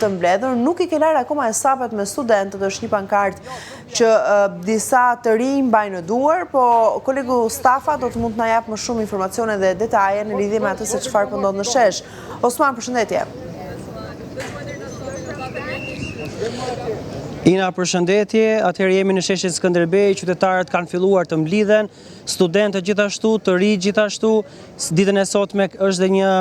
të mbledhur, nuk I ke larë akoma hesapet me studentët, është një pankart që disa të rinj mbajnë në duar, po kolegu Stafa do të mund të na jap më shumë informacione dhe detaje në lidhje me atë se çfarë po ndodh në shesh. Osman, përshëndetje. Ina, përshëndetje, atëherë jemi në sheshin Skënderbej, qytetarët kanë filluar të mblidhen, studentët gjithashtu, të ri gjithashtu, ditën e sotme është dhe një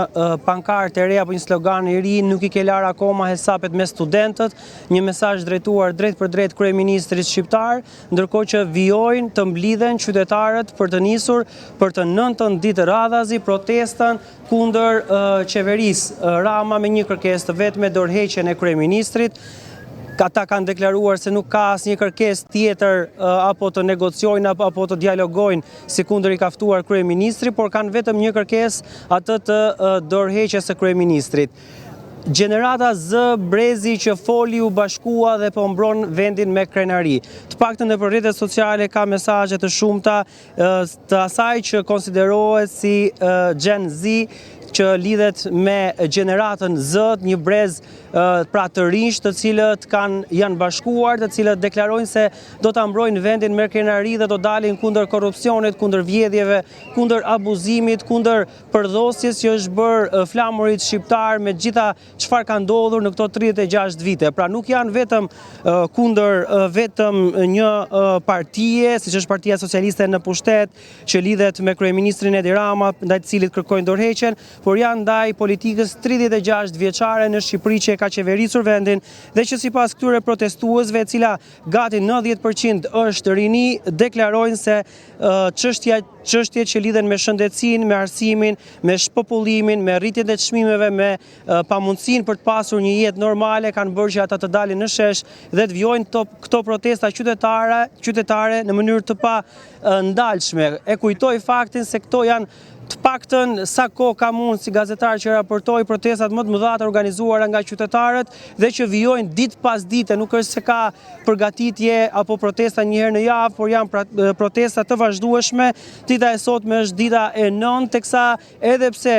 pankart e re apo një slogan I ri, nuk I ke larë akoma hesapet me studentët, një mesazh drejtuar drejt për drejt kryeministrit shqiptar, ndërkohë që vijojnë të mblidhen qytetarët për të nisur për të 9-ën ditë radhazi protestën kundër qeverisë Rama me një kërkesë të vetme, dorëheqjen e kryeministrit. Ata kanë deklaruar se nuk ka asnjë kërkesë tjetër apo të negociojnë apo të dialogojnë si kundër I kaftuar kryeministri, por kanë vetëm një kërkesë, atë të dorëheqjes së kryeministrit. Gjenerata Z Brezi që foli u bashkua dhe po mbron vendin me krenari. Të paktën nëpër rrjetet sociale ka mesazhe të shumta të asaj që konsiderohet si Gen Z, që lidhet me gjeneratën Z, një brez pra të rinj të cilët janë bashkuar, të cilët deklarojnë se do ta mbrojnë vendin me krenari dhe do dalin kundër korrupsionit, kundër vjedhjeve, kundër abuzimit, kundër përdhosjes që është bërë flamurit shqiptar me gjitha çfarë ka ndodhur në këto 36 vite. Pra nuk janë vetëm kundër vetëm një partie, siç është Partia Socialiste në pushtet, që lidhet me kryeministrin Edi Rama, ndaj të cilit kërkojnë dorëheqjen, por janë ndaj politikës 36 vjeçare në Shqipëri që ka qeverisur vendin dhe që sipas këtyre protestuesve, e cila gati 90% është rini, deklarojnë se çështjet që lidhen me shëndetësinë, me arsimin, me shpopullimin, me rritjen e çmimeve, me pamundësinë për të pasur një jetë normale, kanë bërë që ata të dalin në shesh dhe të vijojnë këto protesta qytetare në mënyrë të pa ndalshme. E kujtoj faktin se këto janë të paktën sa kohë kam unë si gazetar që raportoj protestat më të mëdha të organizuara nga qytetarët dhe që vijojnë ditë pas dite, nuk është se ka përgatitje apo protesta një herë në javë, por janë protesta të vazhdueshme. Dita e sotme është dita e 9, teksa edhe pse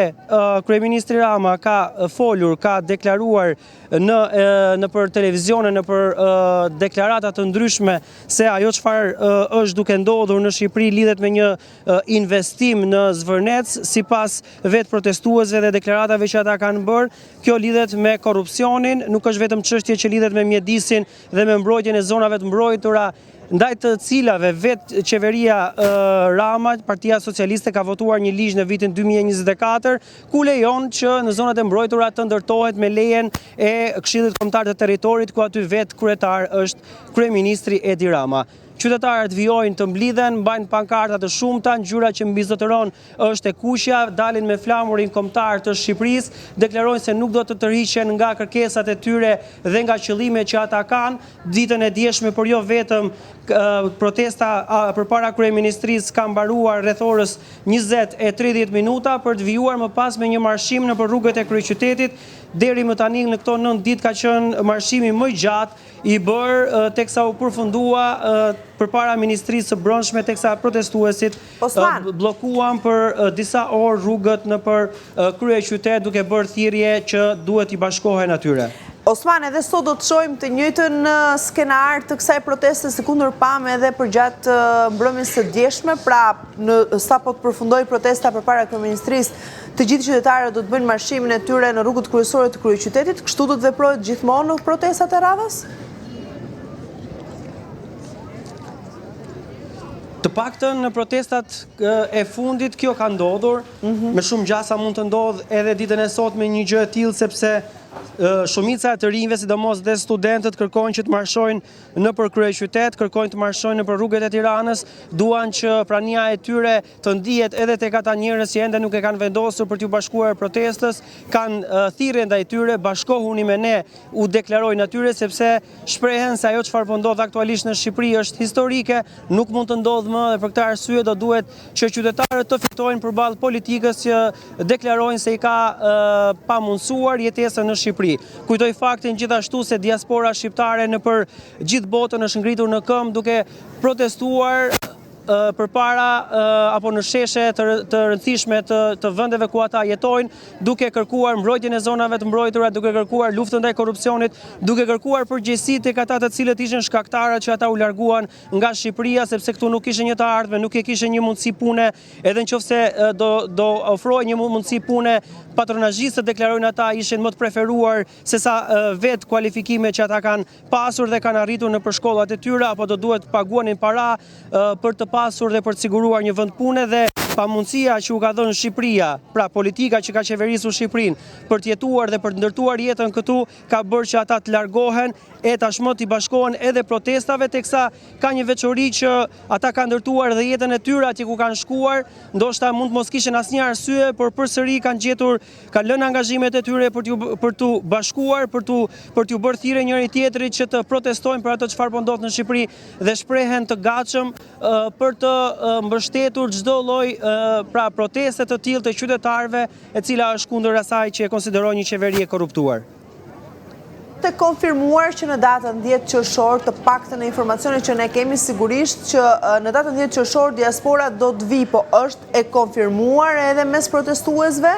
kryeministri Rama ka folur, ka deklaruar nëpër televizione, nëpër deklarata të ndryshme se ajo çfarë është duke ndodhur në Shqipëri lidhet me një investim në Zvërnet, sipas vetë protestuesve dhe deklaratave që ata kanë bërë, kjo lidhet me korrupsionin, nuk është vetëm çështje që lidhet me mjedisin dhe me mbrojtjen e zonave të mbrojtura, ndaj të cilave vetë qeveria Rama, Partia Socialiste, ka votuar një ligj në vitin 2024, ku lejon që në zonat e mbrojtura të ndërtohet me lejen e Këshillit Kombëtar të Territorit, ku aty vetë kryetar është kryeministri Edi Rama. Qytetarët vijojnë të mblidhen, mbajnë pankarta të shumta, ngjyra që mbizotëron është e kuqja, dalin me flamurin kombëtar të Shqipërisë, deklarojnë se nuk do të tërhiqen nga kërkesat e tyre dhe nga qëllimet që ata kanë. Ditën e dieshme, por jo vetëm, protesta përpara kryeministrisë ka mbaruar rreth orës 20:30 minuta për të vijuar më pas me një marshim nëpër rrugët e kryeqytetit. Deri më tani në këto 9 ditë ka qenë marshimi më i gjatë I bërë teksa u përfundua përpara Ministrisë së Brendshme, teksa protestuesit bllokuan për disa orë rrugët nëpër kryeqytet duke bërë thirrje që duhet I bashkohen atyre. Osman, edhe sot do të shohim të njëjtën skenar të kësaj proteste si kundër pame edhe përgjatë mbrëmjes së djeshme, pra sapo të përfundoi protesta përpara kryeministrisë, të gjithë qytetarët do të bëjnë marshimin e tyre në rrugët kryesore të kryeqytetit. Kështu do të veprohet gjithmonë në protestat e radhës? Të paktën në protestat e fundit kjo ka ndodhur, me shumë gjasa mund të ndodh edhe ditën e sotme një gjë e tillë, sepse shumica të rinjve, sidomos dhe studentët, kërkojnë që të marshojnë nëpër kryeqytet, kërkojnë të marshojnë nëpër rrugët e Tiranës, duan që prania e tyre të ndihet edhe tek ata njerëz që ende nuk e kanë vendosur për t'u bashkuar protestës, kanë thirrje ndaj tyre, bashkohuni me ne, u deklarojnë atyre, sepse shprehen se ajo çfarë po ndodh aktualisht në Shqipëri është historike, nuk mund të ndodhë më dhe për këtë arsye do duhet që qytetarët të fitojnë përballë politikës që deklarojnë se I ka pamundsuar jetesën në Shqipëri. Kujtoj faktin gjithashtu se diaspora shqiptare nëpër gjithë botën është ngritur në këmbë duke protestuar përpara apo në sheshe të rëndësishme të vendeve ku ata jetojnë, duke kërkuar mbrojtjen e zonave të mbrojtura, duke kërkuar luftën ndaj korrupsionit, duke kërkuar përgjegjësi tek ata të cilët ishin shkaktarët që ata u larguan nga Shqipëria, sepse këtu nuk kishin një të ardhme, nuk e kishin një mundësi pune, edhe nëse do ofrojë një mundësi pune, patronazhistë deklarojnë ata ishin më të preferuar sesa vetë kualifikime që ata kanë pasur dhe kanë arritur në shkollat e tyre, apo do duhet të paguanin para për të pasur dhe për të siguruar një vend pune, dhe pamundësia që u ka dhënë Shqipëria, pra politika që ka qeverisur Shqipërinë për të jetuar dhe për të ndërtuar jetën këtu, ka bërë që ata të largohen e tashmë t'i bashkohen edhe protestave, teksa ka një veçori që ata kanë ndërtuar dhe jetën e tyre atje ku kanë shkuar, ndoshta mund të mos kishin asnjë arsye, por përsëri kanë lënë angazhimet e tyre për t'u bashkuar, për t'u bërë thirrje njëri tjetrit që të protestojnë për ato çfarë po ndodh në Shqipëri dhe shprehen të gatshëm për të mbështetur çdo lloj pra proteste të tillë të qytetarëve e cila është kundër asaj që e konsideron një qeveri e korruptuar. Të konfirmuar që në datën 10 qershor, të paktën e informacionit që ne kemi sigurisht që në datën 10 qershor diaspora do të vi, po është e konfirmuar edhe mes protestuesve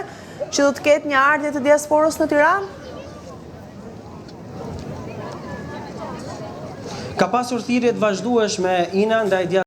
që do të ketë një ardhje të diasporës në Tiranë? Ka pasur thirrje të vazhdueshme Ina ndaj